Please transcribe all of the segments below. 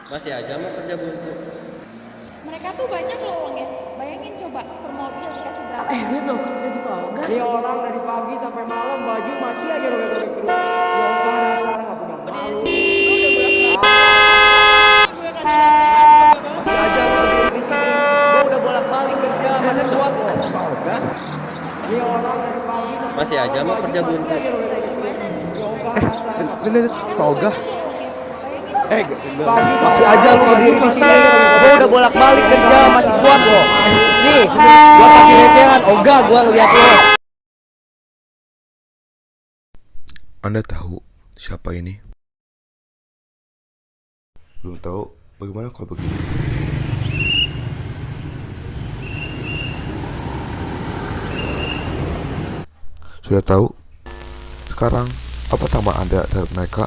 Masih aja mau kerja buntu. Mereka tuh banyak loh uangnya. Bayangin coba per mobil dikasih berapa? Lihat loh, ada si Pauga. Ini orang dari pagi sampai malam baju masih aja robek-robek terus. Ya Allah, dasar nggak punya Berdiri malu. sini juga udah bolak-balik. Gue kasih rezeki. Masih aja lu berdiri di sini. Gua udah bolak-balik kerja, masih kuat kok. Ini orang dari pagi sampai Masih aja mau kerja buntu. aja robek-robek terus. Ya Allah, dasar. Bener, Pauga. Masih aja lu berdiri di sini. Gua udah bolak-balik kerja, masih kuat kok. Nih, gua kasih recehan. Ogah gua lihat lu. Anda tahu siapa ini? Belum tahu? Bagaimana kalau begini? Sudah tahu? Sekarang, apa tanggapan Anda terhadap mereka?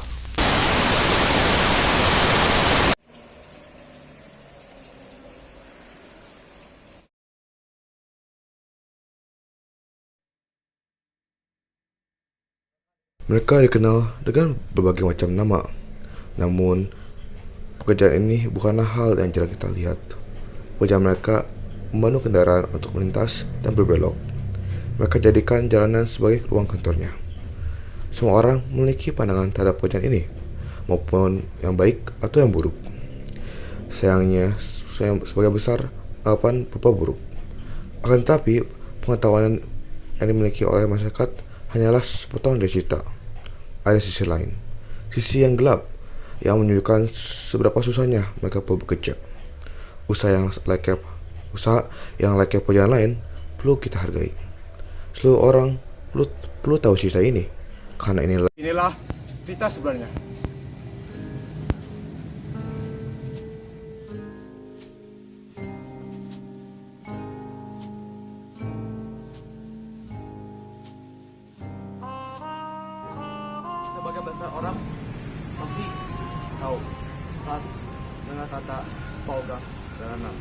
Mereka dikenal dengan berbagai macam nama. Namun, pekerjaan ini bukanlah hal yang jarang kita lihat. Pekerjaan mereka memandu kendaraan untuk melintas dan berbelok. Mereka jadikan jalanan sebagai ruang kantornya. Semua orang memiliki pandangan terhadap pekerjaan ini, maupun yang baik atau yang buruk. Sayangnya, sebagai besar, anggapan berupa buruk. Akan tetapi, pengetahuan yang dimiliki oleh masyarakat hanyalah sepotong dari cerita. Ada sisi lain, sisi yang gelap, yang menunjukkan seberapa susahnya mereka perlu bekerja. Usaha yang layaknya pekerjaan lain perlu kita hargai. Seluruh orang perlu tahu cerita ini, karena Inilah cerita sebenarnya. Sebagai besar orang pasti tahu saat dengar kata Pauga jalanan.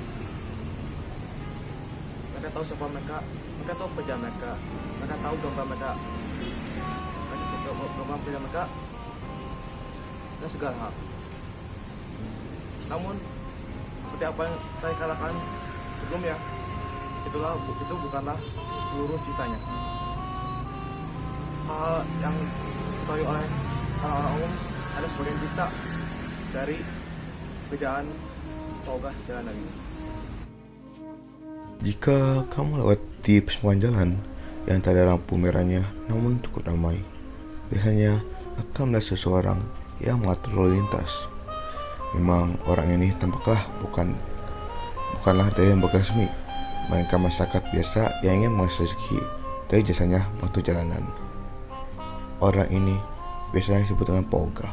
Mereka tahu siapa mereka tahu pekerjaan mereka tahu gambar mereka, gambar pekerjaan mereka dan segala hal. Namun seperti apa yang saya katakan sebelumnya, itu bukanlah seluruh ceritanya. Hal yang diketahui oleh orang-orang umum ada sebagian cerita dari pekerjaan Pauga jalanan ini. Jika kamu lewati persimpangan jalan yang tak ada lampu merahnya namun cukup ramai, biasanya akan melihat seseorang yang mengatur lalu lintas. Memang orang ini bukanlah dari lembaga resmi, melainkan masyarakat biasa yang ingin menghasilkan rezeki dari jasanya waktu jalanan. Orang ini biasanya disebut dengan Pauga.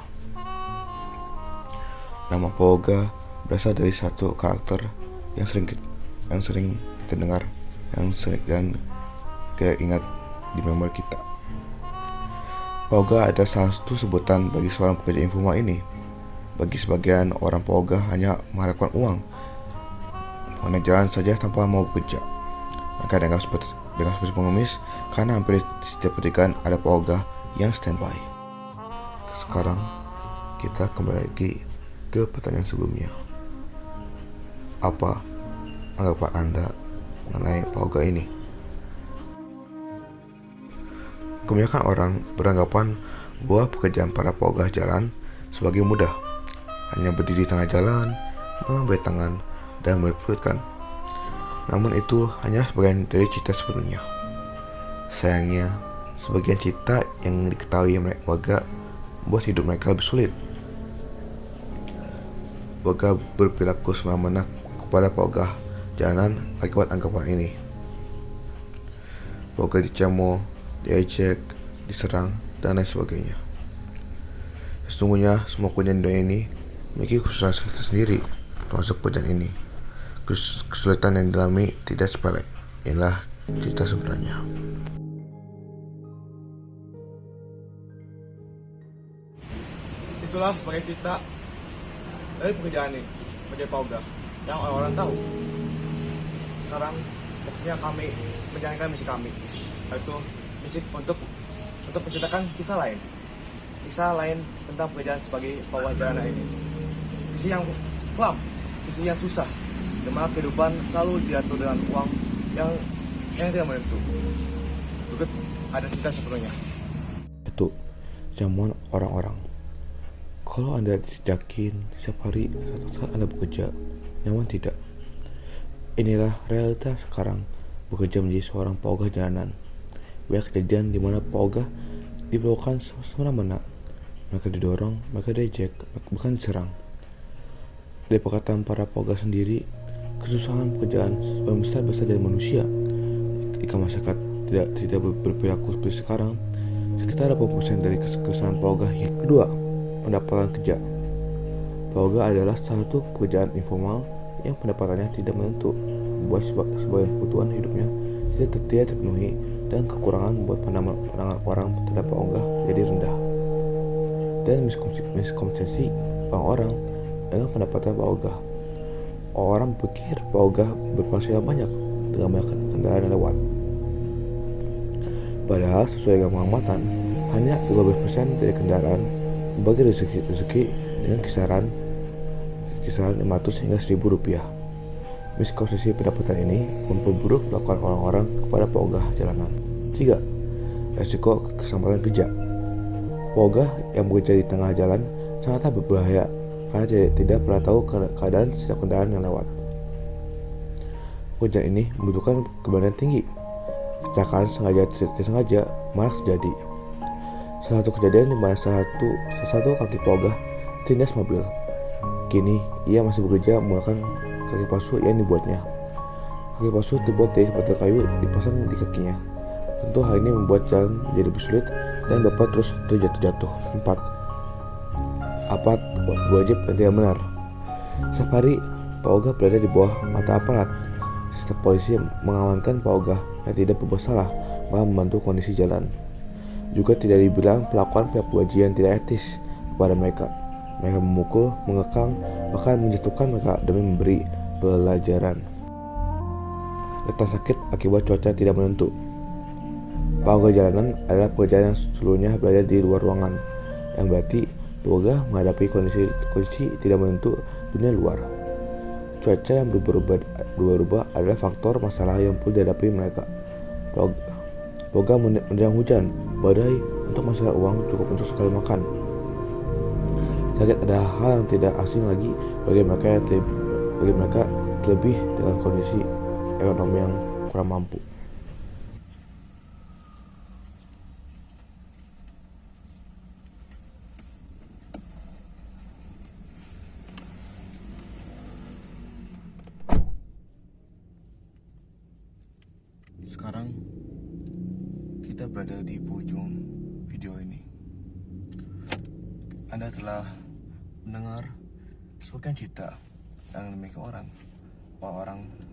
Nama Pauga berasal dari satu karakter yang sering kita dengar, yang sering dan kita ingat di memori kita. Pauga ada salah satu sebutan bagi seorang pekerja informal ini. Bagi sebagian orang, Pauga hanya mengharapkan uang, mengenai jalan saja tanpa mau bekerja. Mereka dianggap seperti pengemis karena hampir di setiap pertigaan ada Pauga yang standby. Sekarang kita kembali lagi ke pertanyaan sebelumnya. Apa anggapan Anda mengenai Pauga ini? Kebanyakan orang beranggapan bahwa pekerjaan para Pauga jalan sebagai mudah, hanya berdiri di tengah jalan, melambai tangan, dan meliputkan. Namun itu hanya sebagian dari cerita sebenarnya. Sayangnya, sebagian cerita yang diketahui Pauga membuat hidup mereka lebih sulit. Pauga berperilaku semena-mena kepada Pauga jalanan akibat anggapan ini. Pauga dicamo, diejek, diserang, dan lain sebagainya. Sesungguhnya semua pekerjaan dunia ini memiliki khususan tersendiri, termasuk pekerjaan ini. Kesulitan yang dialami tidak sepele. Inilah cerita sebenarnya. Itulah sebagai cerita dari pekerjaan ini, pekerjaan Pauga yang orang-orang tahu. Sekarang waktunya kami menjalankan misi kami, yaitu misi untuk menceritakan kisah lain tentang pekerjaan sebagai Pauga jalanan ini. Misi yang kelam, isinya susah, di mana kehidupan selalu diatur dengan uang yang tidak menentu. Berikut ada cerita sepenuhnya. Itu jamuan orang-orang. Kalau Anda dijakin setiap hari saat Anda bekerja, nyaman tidak? Inilah realitas sekarang bekerja menjadi seorang paugah jalanan. Banyak kejadian di mana paugah diperlakukan semena-mena. Mereka didorong, mereka diejek, bahkan diserang. Dari perkataan para paugah sendiri, kesusahan pekerjaan sebagian besar dari manusia. Jika masyarakat tidak berperilaku seperti sekarang, sekitar 80% dari kesusahan paugah. Kedua, pendapatan kerja. Paugah adalah salah satu pekerjaan informal yang pendapatannya tidak menentu, membuat sebagian kebutuhan hidupnya tidak terpenuhi, dan kekurangan membuat pandangan orang terhadap paugah jadi rendah. Dan miskonsepsi orang-orang dengan pendapatan paugah. Orang berpikir paugah berpenghasilan banyak dengan banyak kendaraan yang lewat. Padahal sesuai dengan pengamatan, hanya 15% dari kendaraan membagi rezeki dengan kisaran 500 hingga 1.000 rupiah. Miskonsepsi pendapatan ini memperburuk perlakuan orang-orang kepada paugah jalanan. 3. Resiko keselamatan kerja. Paugah yang bekerja di tengah jalan sangatlah berbahaya karena tidak pernah tahu keadaan setiap kendaraan yang lewat. Pekerjaan ini membutuhkan keberanian tinggi. Kecelakaan sengaja tidak sengaja malah terjadi. Salah satu kejadian di mana salah satu kaki paugah terlindas mobil. Kini ia masih bekerja menggunakan kaki palsu yang dibuatnya. Kaki palsu terbuat dari batang kayu dipasang di kakinya. Tentu hal ini membuat jalan menjadi lebih sulit dan bapak terus terjatuh. 4. Aparat wajib dan tidak benar. Setiap hari paugah berada di bawah mata aparat. Setiap polisi mengamankan paugah yang tidak berbuat salah, malah membantu kondisi jalan. Juga tidak dibilang pelakuan pihak kewajiban tidak etis kepada mereka. Mereka memukul, mengekang, bahkan menjatuhkan mereka demi memberi pelajaran. Datang sakit akibat cuaca tidak menentu. Paugah jalanan adalah pekerjaan yang seluruhnya berada di luar ruangan, yang berarti paugah menghadapi kondisi tidak menentu dunia luar. Cuaca yang berubah-ubah adalah faktor masalah yang perlu dihadapi mereka. Paugah menerjang hujan, badai, untuk masalah uang cukup untuk sekali makan. Sakit adalah hal yang tidak asing lagi bagi mereka terlebih dengan kondisi ekonomi yang kurang mampu. Sekarang kita berada di ujung video ini. Anda telah mendengar sebagian cerita yang dimiliki orang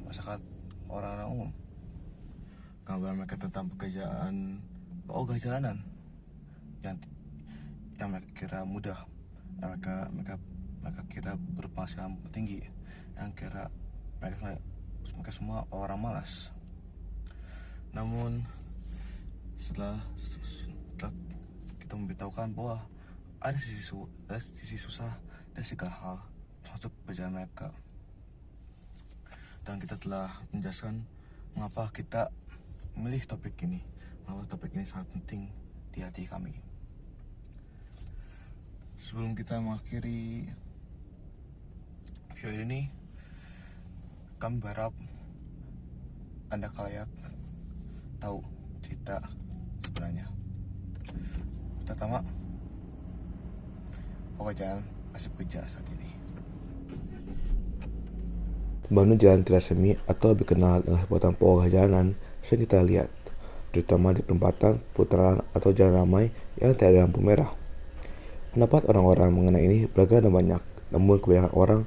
masyarakat, orang-orang umum. Gambaran mereka tentang pekerjaan paugah jalanan yang mereka kira mudah, yang mereka kira berpenghasilan tinggi, yang kira mereka semua orang malas. Namun setelah kita memberitahukan bahwa ada sisi susah dan segala hal termasuk perjalanan mereka, dan kita telah menjelaskan mengapa kita memilih topik ini, mengapa topik ini sangat penting di hati kami. Sebelum kita mengakhiri video ini, kami berharap Anda kalayak tahu cerita sebenarnya. Pertama, pekerjaan masih bekerja saat ini. Membangun jalan tidak semi atau lebih kenal dengan sebutan paugah jalanan sering kita lihat, terutama di perempatan, putaran, atau jalan ramai yang tidak ada lampu merah. Pendapat orang-orang mengenai ini beragam dan banyak, namun kebanyakan orang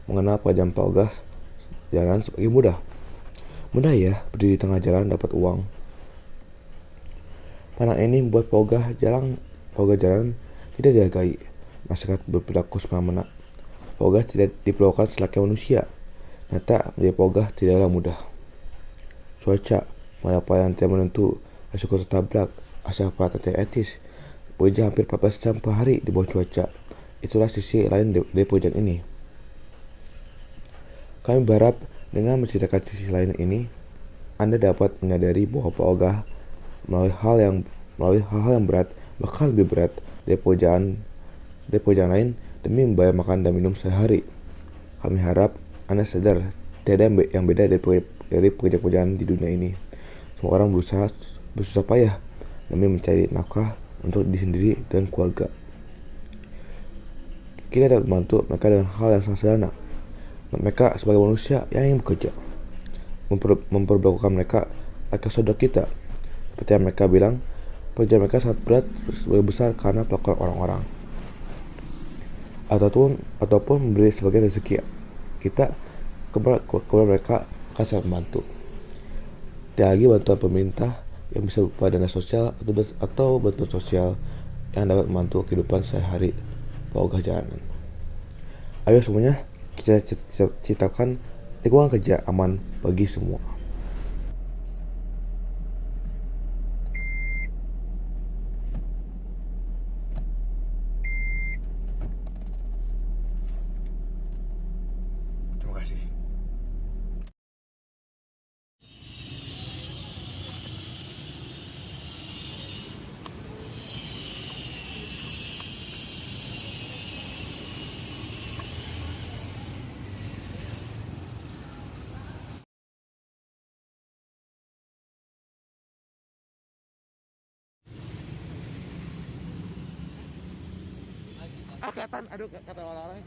mengenal pekerjaan paugah jalan sebagai mudah. Mudah ya, berdiri di tengah jalan dapat uang. Pandangan ini membuat paugah jalan tidak dihargai. Masyarakat berperilaku semena-mena. Paugah tidak diperlakukan selayaknya manusia. Nyata menjadi paugah tidaklah mudah. Cuaca, pendapatan tidak menentu, resiko tertabrak, asal peralatan tidak etis, bekerja hampir 14 jam per hari di bawah cuaca. Itulah sisi lain dari pekerjaan ini. Kami berharap dengan menceritakan sisi lain ini, Anda dapat menyadari bahwa Pak Ogah melalui hal-hal yang berat, bahkan lebih berat dari pekerjaan lain demi membayar makan dan minum sehari. Kami harap Anda sadar tidak ada yang beda dari pekerjaan di dunia ini. Semua orang bersusah payah demi mencari nafkah untuk diri sendiri dan keluarga. Kita dapat membantu mereka dengan hal yang sangat sederhana. Mereka sebagai manusia yang ingin bekerja, memperlakukan mereka akan saudara kita. Seperti yang mereka bilang, pekerjaan mereka sangat berat besar karena pelakuan orang-orang. Ataupun memberi sebagian rezeki kita kepada mereka akan sangat membantu. Tidak lagi bantuan pemerintah yang bisa berupa dana sosial atau bantuan sosial yang dapat membantu kehidupan sehari-hari Pak Ogah jalanan. Ayo semuanya kita ciptakan lingkungan kerja aman bagi semua. Terima kasih. Kelihatan, aduh kata orang-orang